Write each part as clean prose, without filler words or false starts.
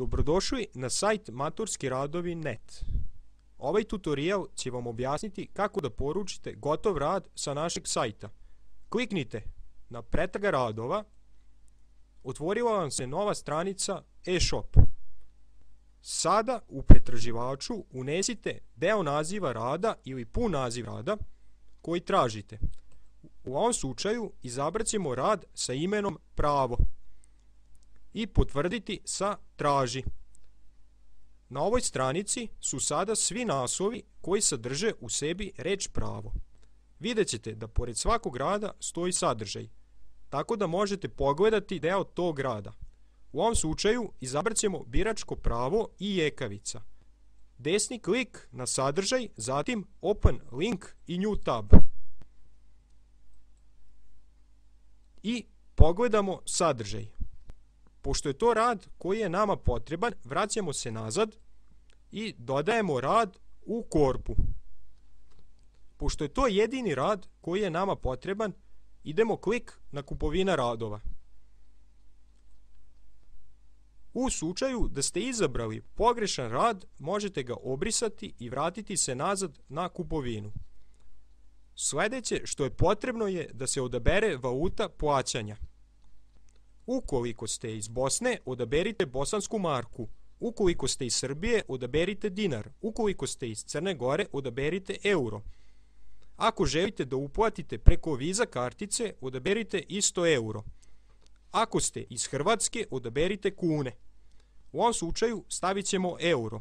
Dobrodošli na sajt maturskiradovi.net. Ovaj tutorial će vam objasniti kako da poručite gotov rad sa našeg sajta. Kliknite na pretraga radova, otvorila vam se nova stranica e-shop. Sada u pretraživaču unesite deo naziva rada ili pun naziv rada koji tražite. U ovom slučaju izabrat ćemo rad sa imenom pravo i potvrditi sa traži. Na ovoj stranici su sada svi naslovi koji sadrže u sebi reč pravo. Vidjet ćete da pored svakog rada stoji sadržaj, tako da možete pogledati deo tog rada. U ovom slučaju izabrat ćemo biračko pravo i jekavica. Desni klik na sadržaj, zatim Open link i New tab. I pogledamo sadržaj. Pošto je to rad koji je nama potreban, vraćamo se nazad i dodajemo rad u korpu. Pošto je to jedini rad koji je nama potreban, idemo klik na kupovina radova. U slučaju da ste izabrali pogrešan rad, možete ga obrisati i vratiti se nazad na kupovinu. Sljedeće što je potrebno je da se odabere valuta plaćanja. Ukoliko ste iz Bosne, odaberite bosansku marku. Ukoliko ste iz Srbije, odaberite dinar. Ukoliko ste iz Crne Gore, odaberite euro. Ako želite da uplatite preko Visa kartice, odaberite isto euro. Ako ste iz Hrvatske, odaberite kune. U ovom slučaju stavit ćemo euro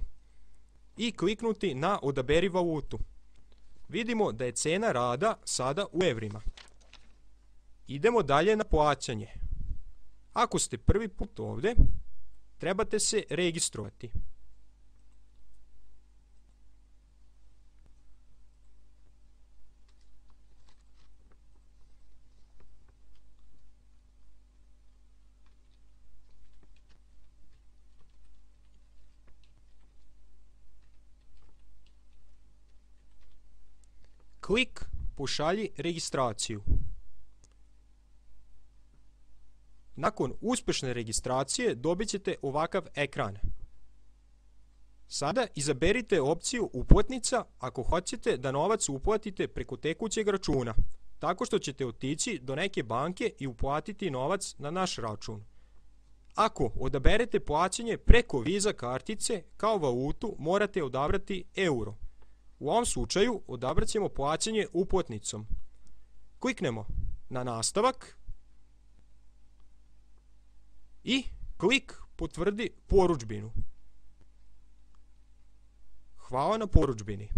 i kliknuti na odaberi valutu. Vidimo da je cena rada sada u evrima. Idemo dalje na plaćanje. Ako ste prvi put ovdje, trebate se registrovati. Klik pošalji registraciju. Nakon uspješne registracije dobit ćete ovakav ekran. Sada izaberite opciju uplatnica ako hoćete da novac uplatite preko tekućeg računa, tako što ćete otići do neke banke i uplatiti novac na naš račun. Ako odaberete plaćanje preko Visa kartice, kao valutu morate odabrati euro. U ovom slučaju odabrat ćemo plaćanje uplatnicom. Kliknemo na nastavak i klik potvrdi porudžbinu. Hvala na porudžbini.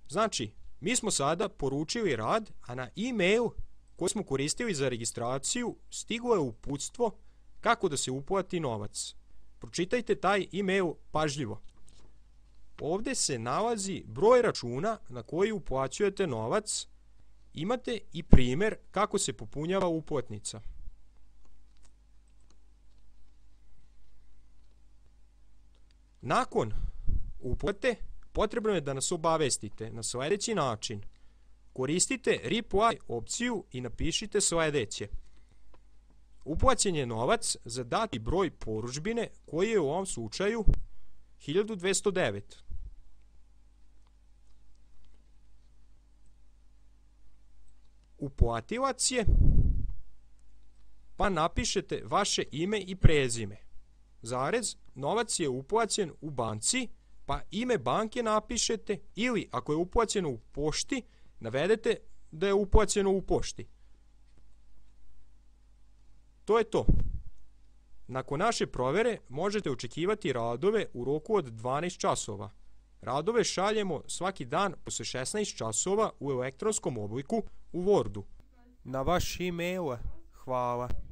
Znači, mi smo sada poručili rad, a na e-mail koji smo koristili za registraciju stiglo je uputstvo kako da se uplati novac. Pročitajte taj e-mail pažljivo. Ovdje se nalazi broj računa na koji uplaćujete novac. Imate i primjer kako se popunjava uplatnica. Nakon uplate potrebno je da nas obavestite na sljedeći način. Koristite reply opciju i napišite sljedeće. Uplaćen je novac za dati broj porudžbine koji je u ovom slučaju 1209. Uplatilac je, pa napišete vaše ime i prezime. Zarez, novac je uplaćen u banci, pa ime banke napišete, ili ako je uplaćeno u pošti, navedete da je uplaćeno u pošti. To je to. Nakon naše provjere možete očekivati radove u roku od 12 časova. Radove šaljemo svaki dan posle 16 časova u elektronskom obliku u Wordu. Na vaš e-mail. Hvala.